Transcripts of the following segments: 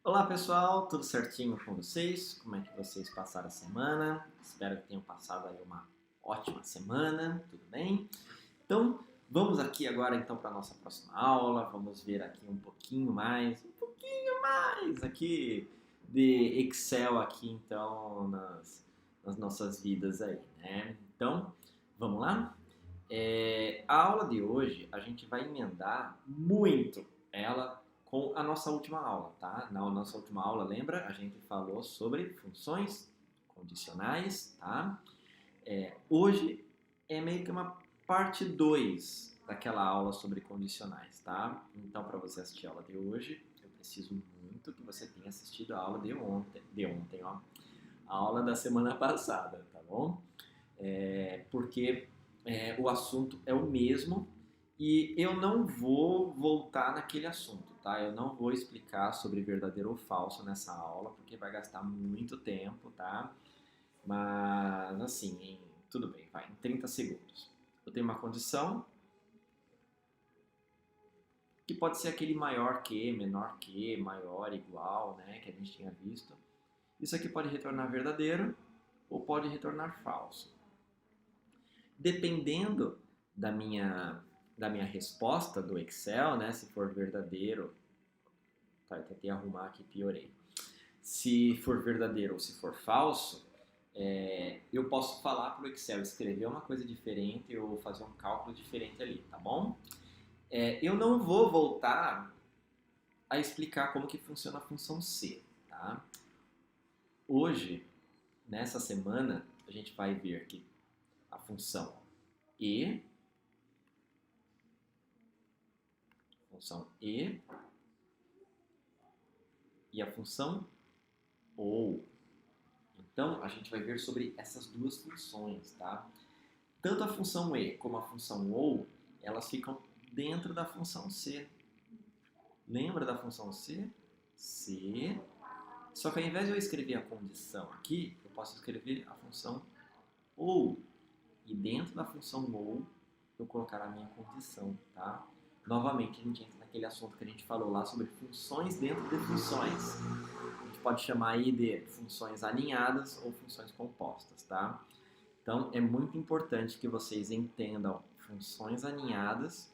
Olá pessoal, tudo certinho com vocês? Como é que vocês passaram a semana? Espero que tenham passado aí uma ótima semana, tudo bem? Então, vamos aqui agora então para a nossa próxima aula, vamos ver aqui um pouquinho mais aqui de Excel aqui então nas nossas vidas aí, né? Então, vamos lá? A aula de hoje a gente vai emendar muito ela com a nossa última aula, tá? Na nossa última aula, lembra? A gente falou sobre funções condicionais, tá? Hoje é meio que uma parte 2 daquela aula sobre condicionais, tá? Então, para você assistir a aula de hoje, eu preciso muito que você tenha assistido a aula de ontem, ó, a aula da semana passada, tá bom? Porque o assunto é o mesmo e eu não vou voltar naquele assunto, tá? Eu não vou explicar sobre verdadeiro ou falso nessa aula, porque vai gastar muito tempo, tá? Mas, assim, tudo bem, vai, em 30 segundos. Eu tenho uma condição que pode ser aquele maior que, menor que, maior, igual, né? Que a gente tinha visto. Isso aqui pode retornar verdadeiro ou pode retornar falso. Dependendo da minha, da minha resposta do Excel, né, se for verdadeiro, tá, eu tentei arrumar aqui, piorei. Se for verdadeiro ou se for falso, eu posso falar para o Excel escrever uma coisa diferente ou fazer um cálculo diferente ali, tá bom? Eu não vou voltar a explicar como que funciona a função C, tá? Hoje, nessa semana, a gente vai ver que a função E, e a função OU. Então, a gente vai ver sobre essas duas funções, tá? Tanto a função E como a função OU, elas ficam dentro da função C. Lembra da função C? C. Só que ao invés de eu escrever a condição aqui, eu posso escrever a função OU. E dentro da função OU, eu colocar a minha condição, tá? Novamente, a gente entra naquele assunto que a gente falou lá sobre funções dentro de funções. A gente pode chamar aí de funções alinhadas ou funções compostas, tá? Então, é muito importante que vocês entendam funções alinhadas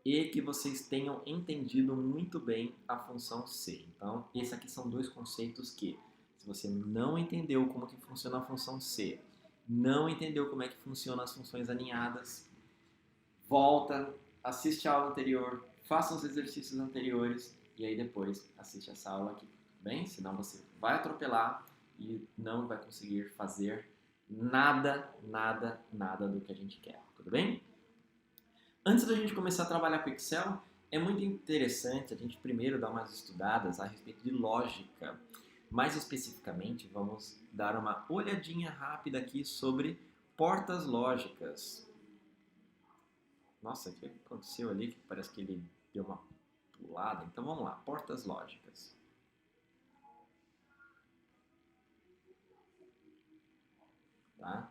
e que vocês tenham entendido muito bem a função C. Então, esses aqui são dois conceitos que, se você não entendeu como que funciona a função C, não entendeu como é que funcionam as funções alinhadas, volta, assiste a aula anterior, faça os exercícios anteriores e aí depois assiste essa aula aqui, bem? Senão você vai atropelar e não vai conseguir fazer nada, nada, nada do que a gente quer, tudo bem? Antes da gente começar a trabalhar com Excel, é muito interessante a gente primeiro dar umas estudadas a respeito de lógica. Mais especificamente, vamos dar uma olhadinha rápida aqui sobre portas lógicas. Nossa, o que aconteceu ali? Que parece que ele deu uma pulada. Então vamos lá, portas lógicas. Tá?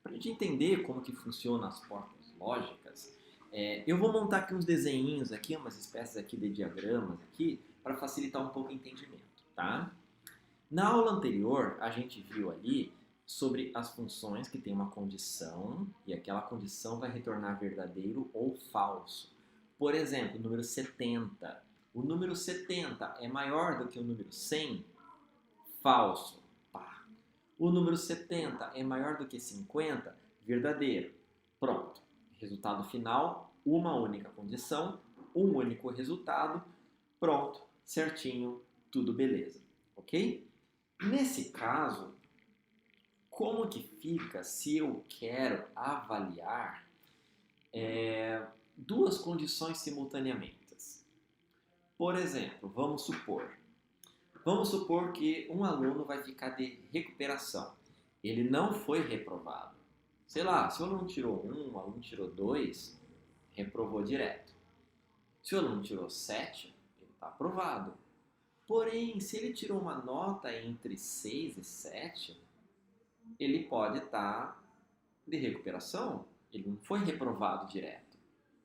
Para a gente entender como que funcionam as portas lógicas, eu vou montar aqui uns desenhinhos aqui, umas espécies aqui de diagramas aqui, para facilitar um pouco o entendimento, tá? Na aula anterior, a gente viu ali sobre as funções que tem uma condição e aquela condição vai retornar verdadeiro ou falso. Por exemplo, o número 70. O número 70 é maior do que o número 100? Falso. Pá. O número 70 é maior do que 50? Verdadeiro. Pronto. Resultado final, uma única condição, um único resultado. Pronto, certinho, tudo beleza. Ok? Nesse caso, como que fica se eu quero avaliar duas condições simultaneamente? Por exemplo, vamos supor que um aluno vai ficar de recuperação. Ele não foi reprovado. Sei lá, se o aluno tirou 1, o aluno tirou 2, reprovou direto. Se o aluno tirou 7, ele está aprovado. Porém, se ele tirou uma nota entre 6 e 7, ele pode estar de recuperação. Ele não foi reprovado direto,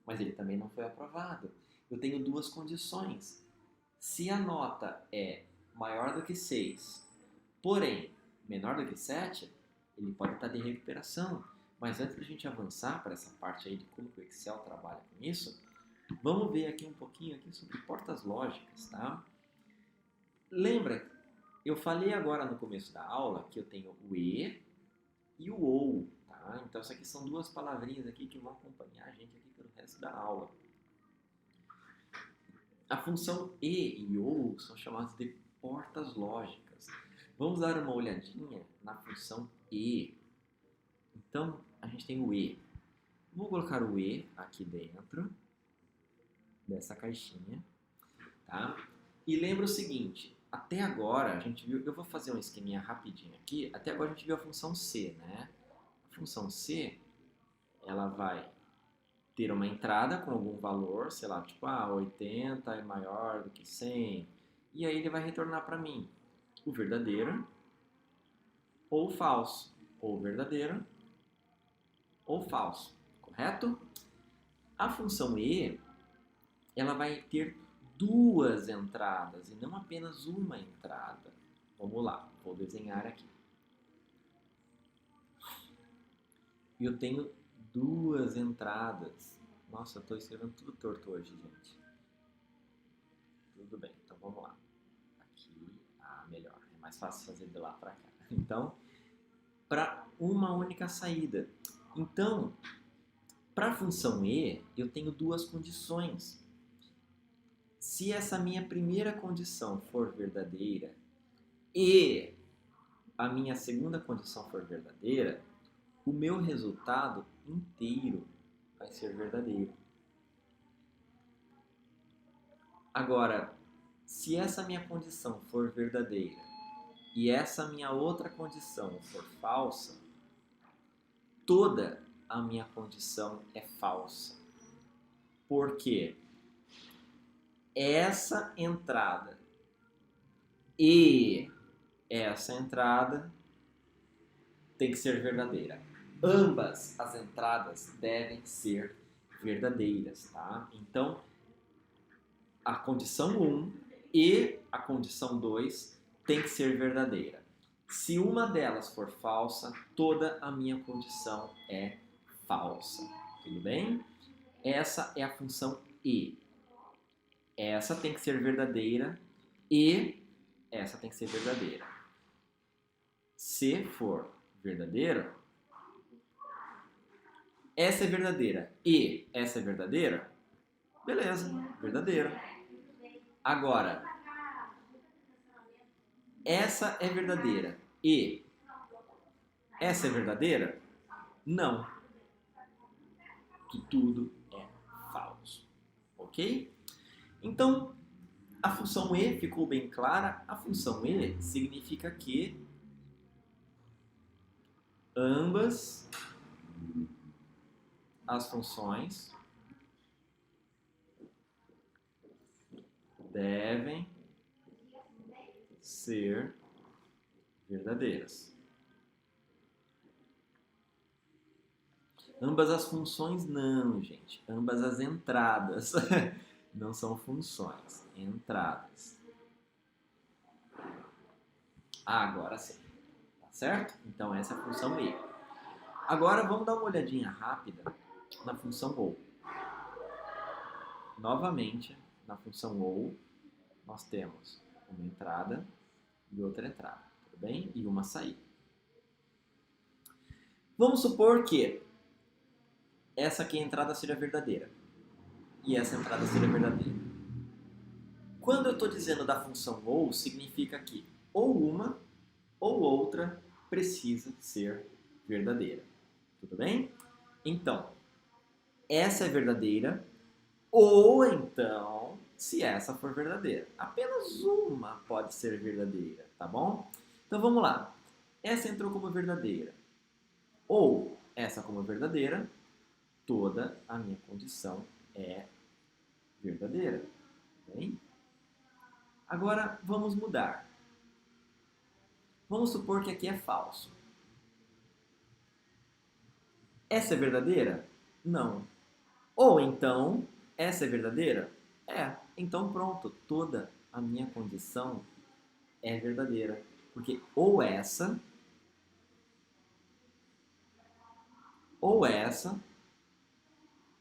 mas ele também não foi aprovado. Eu tenho duas condições. Se a nota é maior do que 6, porém menor do que 7, ele pode estar de recuperação. Mas antes da gente avançar para essa parte aí de como que o Excel trabalha com isso, vamos ver aqui um pouquinho aqui sobre portas lógicas, tá? Lembra, eu falei agora no começo da aula que eu tenho o E e o OU, tá? Então, isso aqui são duas palavrinhas aqui que vão acompanhar a gente aqui pelo resto da aula. A função E e OU são chamadas de portas lógicas. Vamos dar uma olhadinha na função E. Então, a gente tem o E. Vou colocar o E aqui dentro dessa caixinha, tá? E lembra o seguinte, até agora a gente viu, eu vou fazer um esqueminha rapidinho aqui, até agora a gente viu a função C, né? A função C, ela vai ter uma entrada com algum valor, sei lá, tipo, 80 é maior do que 100, e aí ele vai retornar para mim o verdadeiro ou falso, ou verdadeiro ou falso, correto? A função E, ela vai ter duas entradas e não apenas uma entrada. Vamos lá, vou desenhar aqui. Eu tenho duas entradas. Nossa, eu estou escrevendo tudo torto hoje, gente. Tudo bem, então vamos lá. Aqui, melhor. É mais fácil fazer de lá para cá. Então, para uma única saída. Então, para a função E, eu tenho duas condições. Se essa minha primeira condição for verdadeira e a minha segunda condição for verdadeira, o meu resultado inteiro vai ser verdadeiro. Agora, se essa minha condição for verdadeira e essa minha outra condição for falsa, toda a minha condição é falsa. Por quê? Essa entrada e essa entrada tem que ser verdadeira. Ambas as entradas devem ser verdadeiras, tá? Então, a condição 1 e a condição 2 tem que ser verdadeira. Se uma delas for falsa, toda a minha condição é falsa. Tudo bem? Essa é a função E. Essa tem que ser verdadeira e essa tem que ser verdadeira. Se for verdadeira, essa é verdadeira e essa é verdadeira, beleza, verdadeira. Agora, essa é verdadeira e essa é verdadeira? Não. Que tudo é falso. Ok? Então, a função E ficou bem clara. A função E significa que ambas as funções devem ser verdadeiras. Ambas as funções não, gente. Ambas as entradas. Não são funções, entradas. Agora sim. Tá certo? Então essa é a função E. Agora vamos dar uma olhadinha rápida na função OU. Novamente, na função OU, nós temos uma entrada e outra entrada, tudo bem? E uma saída. Vamos supor que essa aqui a entrada seja verdadeira e essa entrada seja verdadeira. Quando eu estou dizendo da função OU, significa que ou uma ou outra precisa ser verdadeira. Tudo bem? Então, essa é verdadeira ou então, se essa for verdadeira. Apenas uma pode ser verdadeira, tá bom? Então vamos lá. Essa entrou como verdadeira. Ou essa como verdadeira, toda a minha condição é verdadeira. Bem? Agora vamos mudar. Vamos supor que aqui é falso. Essa é verdadeira? Não. Ou então, essa é verdadeira? É. Então pronto, toda a minha condição é verdadeira. Porque ou essa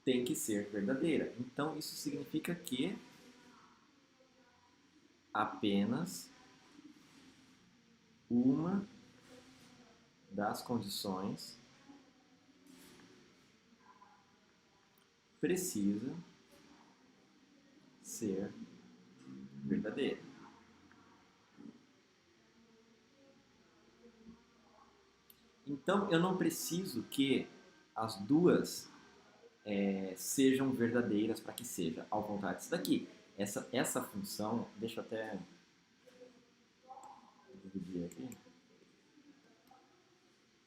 tem que ser verdadeira. Então, isso significa que apenas uma das condições precisa ser verdadeira. Então, eu não preciso que as duas sejam verdadeiras para que seja. Ao contrário disso daqui. Essa função, deixa eu até dividir aqui.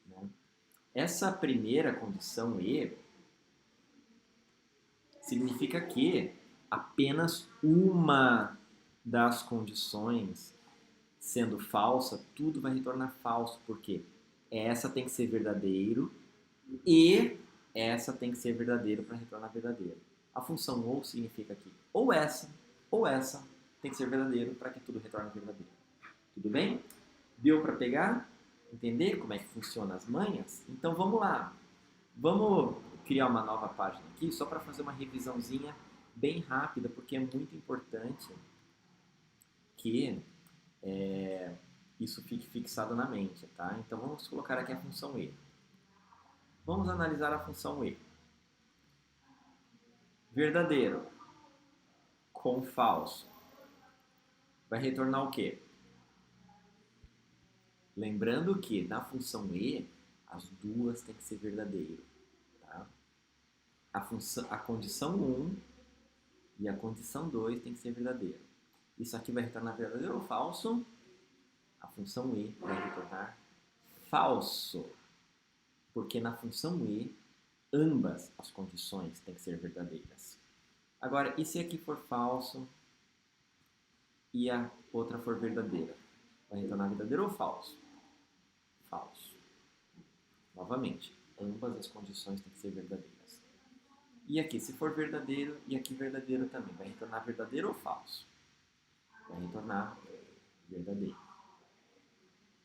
Né? Essa primeira condição E significa que apenas uma das condições sendo falsa, tudo vai retornar falso, porque essa tem que ser verdadeiro e essa tem que ser verdadeiro para retornar verdadeiro. A função ou significa que ou essa tem que ser verdadeiro para que tudo retorne verdadeiro. Tudo bem? Deu para pegar? Entender como é que funcionam as manhas? Então vamos lá. Vamos criar uma nova página aqui só para fazer uma revisãozinha bem rápida, porque é muito importante que isso fique fixado na mente, tá? Então vamos colocar aqui a função E. Vamos analisar a função E. Verdadeiro com falso vai retornar o quê? Lembrando que na função E, as duas têm que ser verdadeiro. Tá? A condição 1 e a condição 2 tem que ser verdadeiro. Isso aqui vai retornar verdadeiro ou falso? A função E vai retornar falso. Porque na função E, ambas as condições têm que ser verdadeiras. Agora, e se aqui for falso e a outra for verdadeira? Vai retornar verdadeiro ou falso? Falso. Novamente, ambas as condições têm que ser verdadeiras. E aqui, se for verdadeiro e aqui verdadeiro também, vai retornar verdadeiro ou falso? Vai retornar verdadeiro.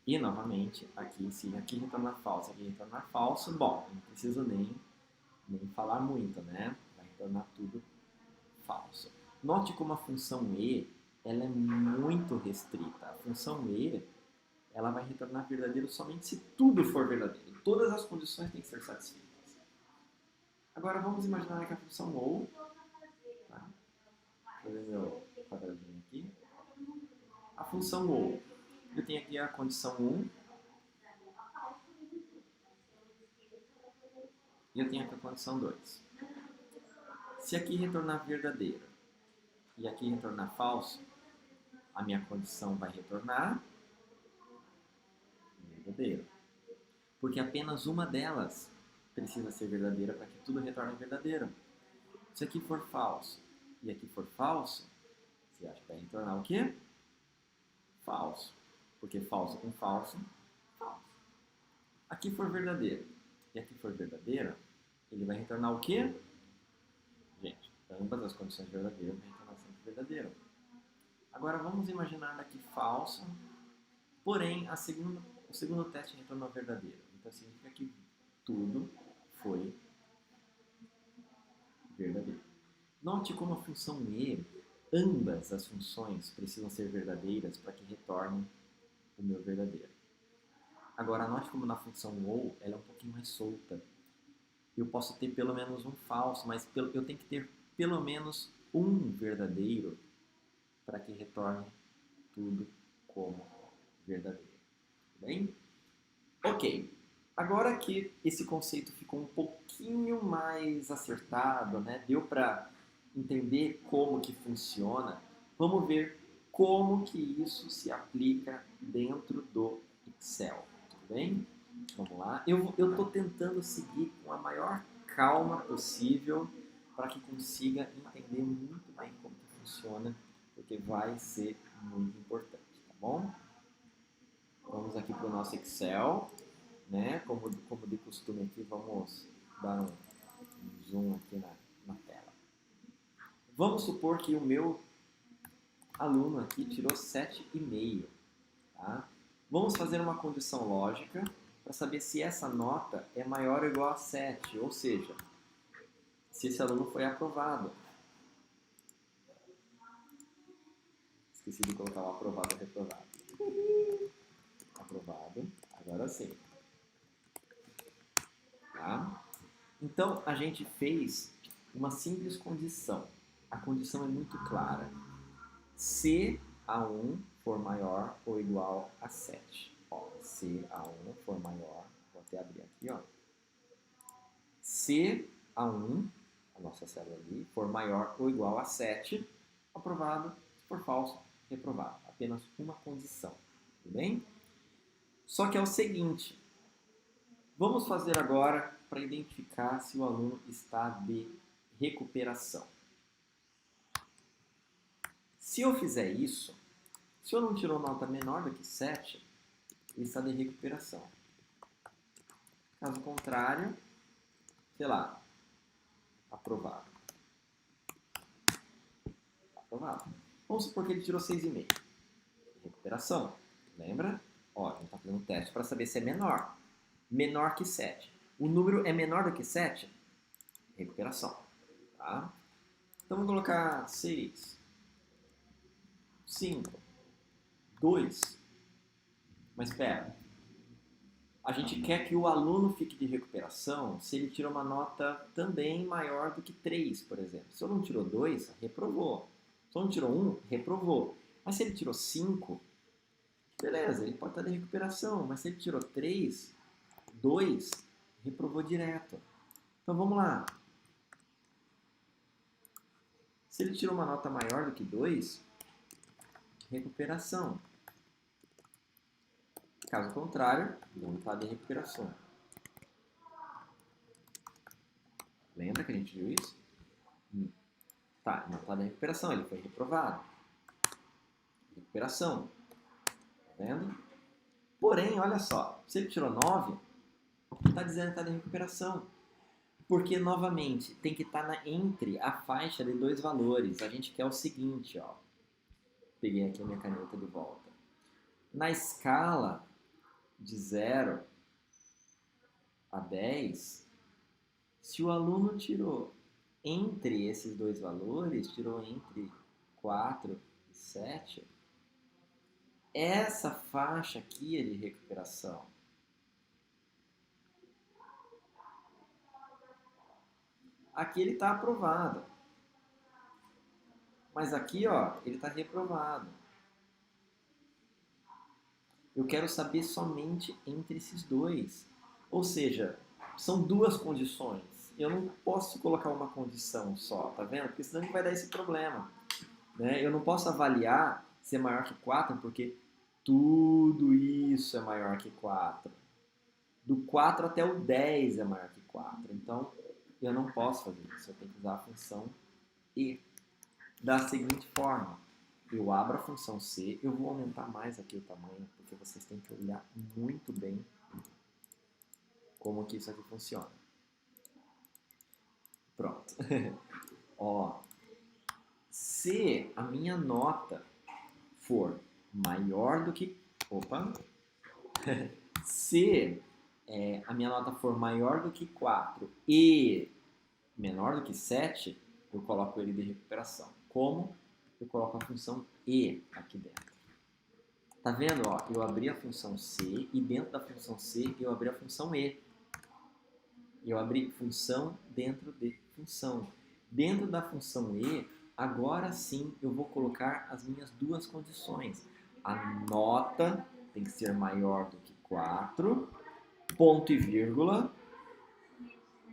E novamente, aqui, se aqui retornar falso, aqui retornar falso, bom, não preciso nem falar muito, né? Vai retornar tudo falso. Note como a função E, ela é muito restrita. A função E, ela vai retornar verdadeiro somente se tudo for verdadeiro. Todas as condições têm que ser satisfeitas. Agora vamos imaginar que a função OU, tá? Vou fazer meu quadradinho aqui. A função OU, eu tenho aqui a condição 1 e eu tenho aqui a condição 2. Se aqui retornar verdadeiro e aqui retornar falso, a minha condição vai retornar verdadeiro. Porque apenas uma delas precisa ser verdadeira para que tudo retorne verdadeiro. Se aqui for falso e aqui for falso, você acha que vai retornar o quê? Falso. Porque falso com falso, falso. Aqui for verdadeiro e aqui for verdadeira, ele vai retornar o quê? Gente, ambas as condições verdadeiras vai retornar sempre verdadeiro. Agora vamos imaginar daqui falso, porém o segundo teste retornou verdadeiro. Então significa que tudo foi verdadeiro. Note como a função E, ambas as funções precisam ser verdadeiras para que retorne o meu verdadeiro. Agora note como na função OU, ela é um pouquinho mais solta. Eu posso ter pelo menos um falso, mas eu tenho que ter pelo menos um verdadeiro para que retorne tudo como verdadeiro. Tudo bem? Ok. Agora que esse conceito ficou um pouquinho mais acertado, né? Deu para entender como que funciona, vamos ver como que isso se aplica dentro do Excel. Tudo bem? Vamos lá. Eu estou tentando seguir com a maior calma possível para que consiga entender muito bem como que funciona, porque vai ser muito importante, tá bom? Vamos aqui para o nosso Excel, né? Como de costume aqui, vamos dar um zoom aqui na tela. Vamos supor que o meu aluno aqui tirou 7,5, tá? Vamos fazer uma condição lógica para saber se essa nota é maior ou igual a 7, ou seja, se esse aluno foi aprovado. Esqueci de colocar o aprovado e reprovado. Aprovado, agora sim. Tá? Então, a gente fez uma simples condição. A condição é muito clara. Se A1 for maior ou igual a 7. Ó, se A1 for maior, vou até abrir aqui, ó. Se A1, a nossa célula ali, for maior ou igual a 7, aprovado. Se for falso, reprovado. Apenas uma condição. Tudo bem? Só que é o seguinte, vamos fazer agora para identificar se o aluno está de recuperação. Se eu fizer isso, se eu não tirou nota menor do que 7, ele está de recuperação. Caso contrário, sei lá, aprovado. Aprovado. Vamos supor que ele tirou 6,5. Recuperação. Lembra? Ó, a gente está fazendo um teste para saber se é menor. Menor que 7. O número é menor do que 7? Recuperação. Tá? Então, vou colocar 6, 5, 2. Mas espera. A gente quer que o aluno fique de recuperação se ele tirou uma nota também maior do que 3, por exemplo. Se o aluno tirou 2, reprovou. Se o aluno tirou 1, reprovou. Mas se ele tirou 5, beleza, ele pode estar de recuperação. Mas se ele tirou 3, 2, reprovou direto. Então vamos lá. Se ele tirou uma nota maior do que 2, recuperação. Caso contrário, não está de recuperação. Lembra que a gente viu isso? Tá, não está de recuperação, ele foi reprovado. Recuperação. Tá vendo? Porém, olha só, se ele tirou 9, está dizendo que está de recuperação. Porque, novamente, tem que estar entre a faixa de dois valores. A gente quer o seguinte, ó. Peguei aqui a minha caneta de volta. Na escala de 0 a 10, se o aluno tirou entre esses dois valores, tirou entre 4 e 7, essa faixa aqui é de recuperação. Aqui ele está aprovado. Mas aqui, ó, ele está reprovado. Eu quero saber somente entre esses dois. Ou seja, são duas condições. Eu não posso colocar uma condição só, tá vendo? Porque senão a gente vai dar esse problema. Né? Eu não posso avaliar se é maior que 4, porque tudo isso é maior que 4. Do 4 até o 10 é maior que 4. Então, eu não posso fazer isso. Eu tenho que usar a função E. Da seguinte forma. Eu abro a função C, eu vou aumentar mais aqui o tamanho, porque vocês têm que olhar muito bem como que isso aqui funciona. Pronto. Ó, se a minha nota for maior do que... Opa! Se a minha nota for maior do que 4 e menor do que 7, eu coloco ele de recuperação. Como? Eu coloco a função E aqui dentro. Tá vendo? Ó, eu abri a função C e dentro da função C eu abri a função E. Eu abri função dentro de função. Dentro da função E, agora sim eu vou colocar as minhas duas condições. A nota tem que ser maior do que 4, ponto e vírgula,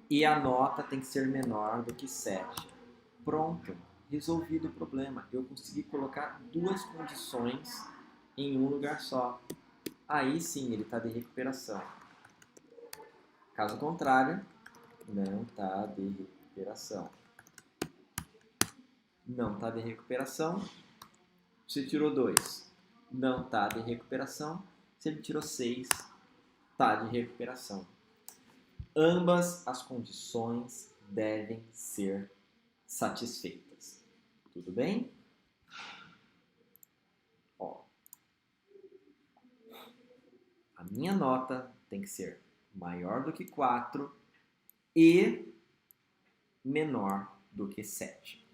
e a nota tem que ser menor do que 7. Pronto, resolvido o problema. Eu consegui colocar duas condições em um lugar só. Aí sim ele está de recuperação. Caso contrário, não está de recuperação. Não está de recuperação. Você tirou 2, não está de recuperação. Se ele tirou 6, está de recuperação. Ambas as condições devem ser satisfeitas. Tudo bem? minha nota tem que ser maior do que 4 e menor do que 7.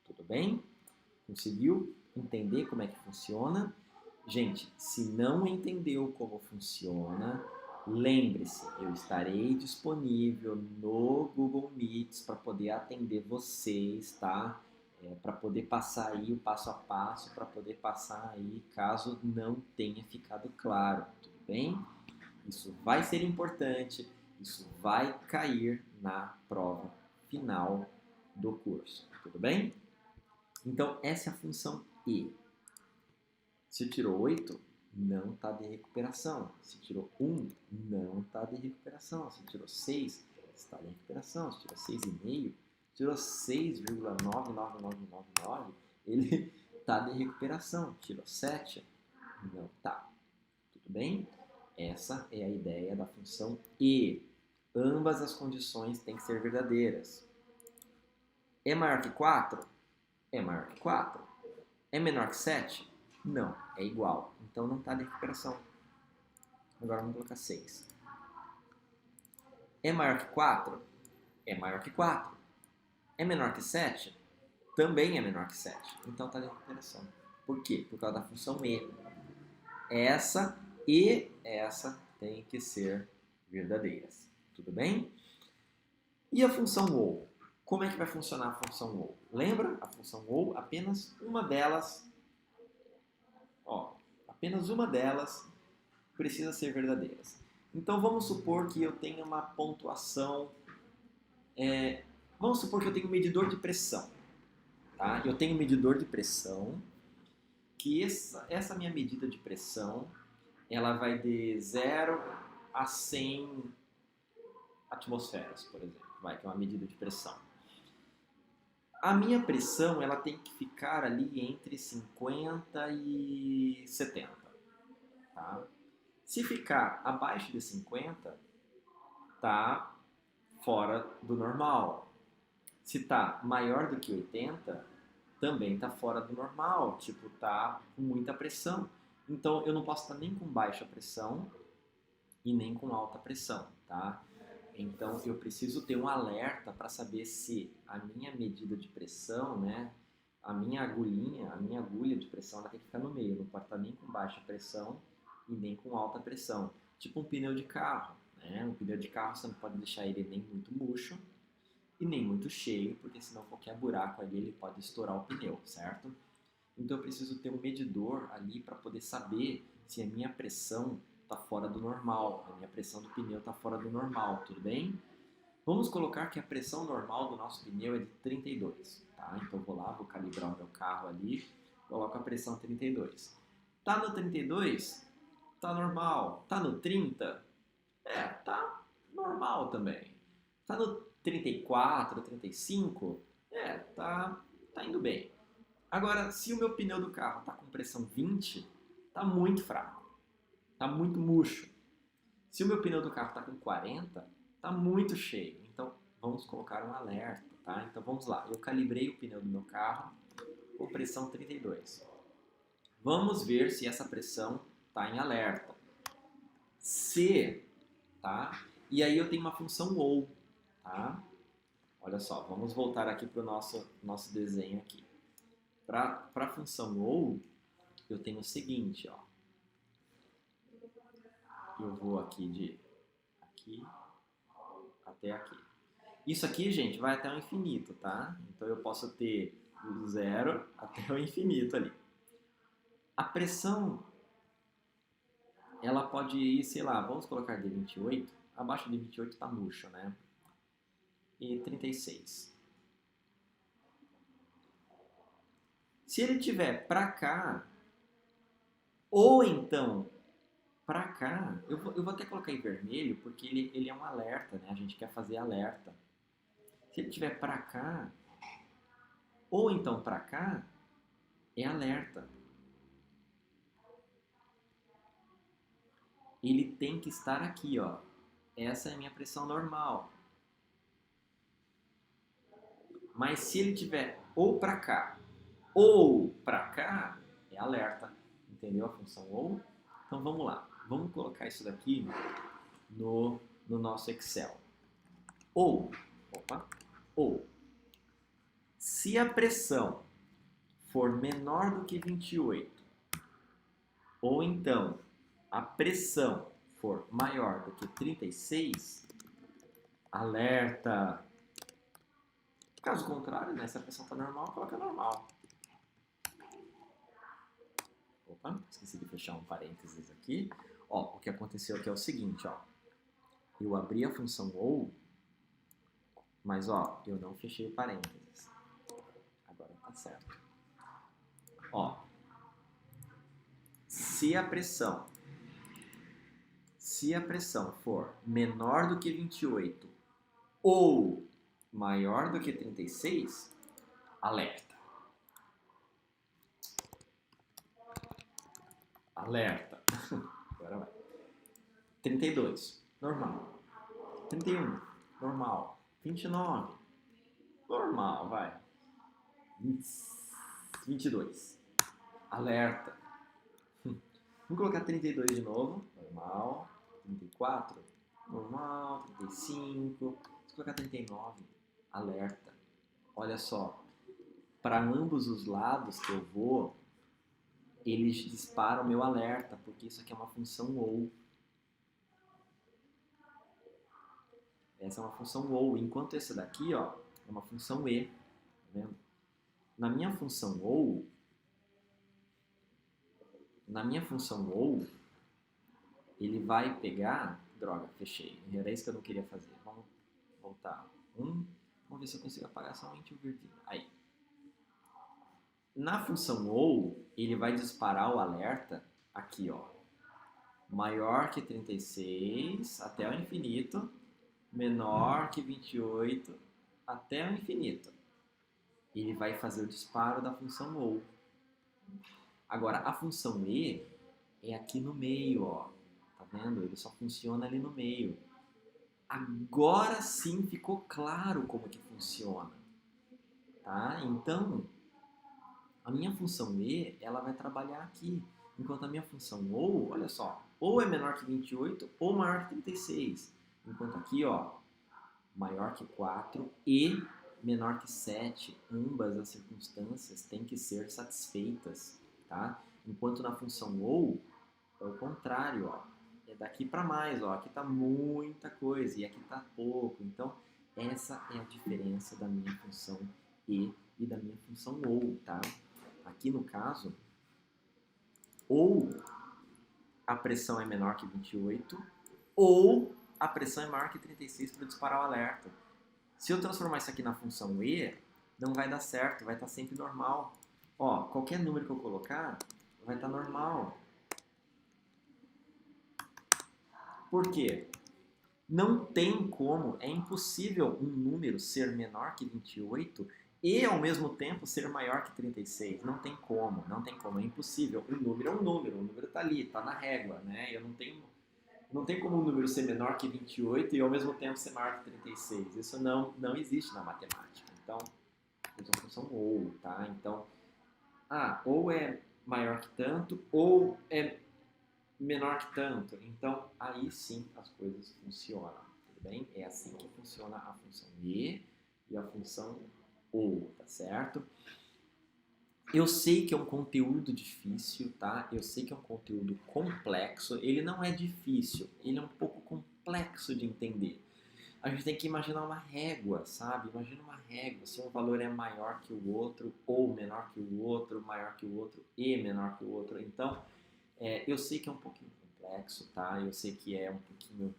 Tudo bem? Conseguiu entender como é que funciona? Gente, se não entendeu como funciona, lembre-se, eu estarei disponível no Google Meets para poder atender vocês, tá? Para poder passar aí o passo a passo, para poder passar aí caso não tenha ficado claro, tudo bem? Isso vai ser importante, isso vai cair na prova final do curso, tudo bem? Então, essa é a função E. Se tirou 8, não está de recuperação. Se tirou 1, não está de recuperação. Se tirou 6, está de recuperação. Se tirou 6,5, tirou 6,99999, ele está de recuperação. Tirou 7, não está. Tudo bem? Essa é a ideia da função E. Ambas as condições têm que ser verdadeiras. É maior que 4? É maior que 4. É menor que 7? Não, é igual. Então não está de recuperação. Agora vamos colocar 6. É maior que 4? É maior que 4. É menor que 7? Também é menor que 7. Então está de recuperação. Por quê? Por causa da função E. Essa e essa tem que ser verdadeiras. Tudo bem? E a função OU? Como é que vai funcionar a função OU? Lembra? A função OU, apenas uma delas, apenas uma delas precisa ser verdadeiras. Então vamos supor que eu tenha uma pontuação, vamos supor que eu tenho um medidor de pressão, tá? Eu tenho um medidor de pressão, que essa minha medida de pressão, ela vai de 0 a 100 atmosferas, por exemplo, que é uma medida de pressão. A minha pressão, ela tem que ficar ali entre 50 e 70, tá? Se ficar abaixo de 50, tá fora do normal. Se tá maior do que 80, também tá fora do normal, tipo, tá com muita pressão. Então, eu não posso estar nem com baixa pressão e nem com alta pressão, tá? Então, eu preciso ter um alerta para saber se a minha medida de pressão, né, a minha agulha de pressão, ela tem que ficar no meio, não pode estar nem com baixa pressão e nem com alta pressão. Tipo um pneu de carro, né? Um pneu de carro você não pode deixar ele nem muito murcho e nem muito cheio, porque senão qualquer buraco ali ele pode estourar o pneu, certo? Então eu preciso ter um medidor ali para poder saber se a minha pressão está fora do normal, a minha pressão do pneu está fora do normal, tudo bem? Vamos colocar que a pressão normal do nosso pneu é de 32, tá? Então eu vou lá, vou calibrar o meu carro ali, coloco a pressão 32. Tá no 32? Tá normal. Tá no 30? Tá normal também. Tá no 34, 35? Tá indo bem. Agora, se o meu pneu do carro tá com pressão 20, tá muito fraco. Tá muito murcho. Se o meu pneu do carro tá com 40, tá muito cheio. Então, vamos colocar um alerta, tá? Então, vamos lá. Eu calibrei o pneu do meu carro com pressão 32. Vamos ver se essa pressão tá em alerta. Se, tá? E aí eu tenho uma função OU, tá? Olha só, vamos voltar aqui para o nosso desenho aqui. Para a função OU, eu tenho o seguinte, ó. Eu vou aqui de aqui até aqui. Isso aqui, gente, vai até o infinito, tá? Então eu posso ter do 0 até o infinito ali. A pressão, ela pode ir, sei lá, vamos colocar de 28. Abaixo de 28 tá murcho, né? E 36. Se ele tiver para cá, ou então para cá, eu vou até colocar em vermelho, porque ele é um alerta, né? A gente quer fazer alerta. Se ele tiver para cá, ou então para cá, é alerta. Ele tem que estar aqui, ó. Essa é a minha pressão normal. Mas se ele tiver ou para cá, ou para cá, é alerta. Entendeu a função ou? Então vamos lá, vamos colocar isso daqui no nosso Excel. Ou, se a pressão for menor do que 28, ou então a pressão for maior do que 36, alerta. Caso contrário, né, se a pressão está normal, coloca normal. Opa, esqueci de fechar um parênteses aqui. Ó, o que aconteceu aqui é o seguinte, ó. Eu abri a função ou, mas ó, eu não fechei o parênteses. Agora tá certo. Ó, se a pressão for menor do que 28 ou maior do que 36, alerta. Alerta. Agora vai. 32, normal. 31, normal. 29, normal, vai. 22, alerta. Vamos colocar 32 de novo, normal. 34, normal. 35, vamos colocar 39, alerta. Olha só, para ambos os lados que eu vou, eles disparam meu alerta, porque isso aqui é uma função ou. Essa é uma função ou, enquanto essa daqui, ó, é uma função e. Tá vendo? Na minha função ou, ele vai pegar... Droga, fechei. Era isso que eu não queria fazer. Vamos voltar. Vamos ver se eu consigo apagar somente o verdinho. Aí. Na função ou, ele vai disparar o alerta aqui, ó. Maior que 36 até o infinito, menor que 28 até o infinito. Ele vai fazer o disparo da função ou. Agora, a função e é aqui no meio, ó. Tá vendo? Ele só funciona ali no meio. Agora sim ficou claro como que funciona. Tá? Então, a minha função e, ela vai trabalhar aqui. Enquanto a minha função ou, olha só, ou é menor que 28 ou maior que 36. Enquanto aqui, ó, maior que 4 e menor que 7, ambas as circunstâncias têm que ser satisfeitas, tá? Enquanto na função ou, é o contrário, ó. É daqui para mais, ó. Aqui tá muita coisa e aqui tá pouco. Então, essa é a diferença da minha função e da minha função ou, tá? Aqui no caso, ou a pressão é menor que 28, ou a pressão é maior que 36 para disparar o alerta. Se eu transformar isso aqui na função e, não vai dar certo, vai estar sempre normal. Ó, qualquer número que eu colocar, vai estar normal. Por quê? Não tem como, é impossível um número ser menor que 28 e ao mesmo tempo ser maior que 36. Não tem como, é impossível. Um número é um número está ali, está na régua, né? Não tem como um número ser menor que 28 e ao mesmo tempo ser maior que 36. Isso não existe na matemática. Então, usa a função ou, tá? Então, ou é maior que tanto, ou é menor que tanto. Então, aí sim as coisas funcionam, tudo bem? É assim que funciona a função e a função ou, tá certo? Eu sei que é um conteúdo difícil, tá? Eu sei que é um conteúdo complexo. Ele não é difícil, ele é um pouco complexo de entender. A gente tem que imaginar uma régua, sabe? Imagina uma régua, se um valor é maior que o outro, ou menor que o outro, maior que o outro e menor que o outro. Então, eu sei que é um pouquinho complexo, tá? Eu sei que é um pouquinho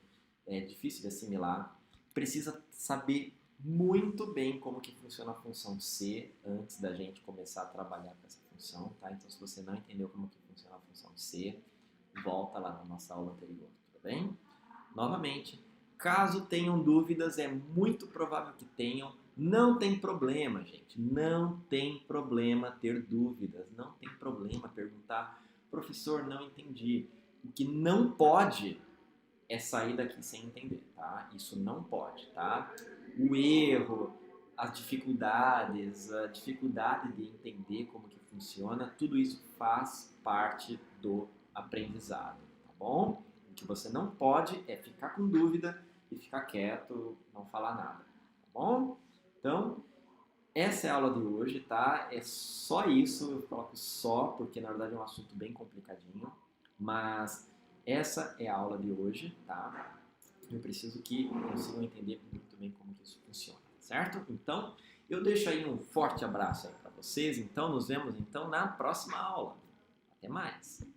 difícil de assimilar. Precisa saber muito bem como que funciona a função C antes da gente começar a trabalhar com essa função, tá? Então, se você não entendeu como que funciona a função C, volta lá na nossa aula anterior, tudo bem? Novamente, caso tenham dúvidas, é muito provável que tenham. Não tem problema, gente. Não tem problema ter dúvidas. Não tem problema perguntar, professor, não entendi. O que não pode é sair daqui sem entender, tá? Isso não pode, tá? O erro, as dificuldades, a dificuldade de entender como que funciona, tudo isso faz parte do aprendizado, tá bom? O que você não pode é ficar com dúvida e ficar quieto, não falar nada, tá bom? Então, essa é a aula de hoje, tá? É só isso, eu coloco só, porque na verdade é um assunto bem complicadinho, mas essa é a aula de hoje, tá? Eu preciso que consigam entender muito bem como que isso funciona, certo? Então, eu deixo aí um forte abraço aí para vocês, então nos vemos então na próxima aula. Até mais!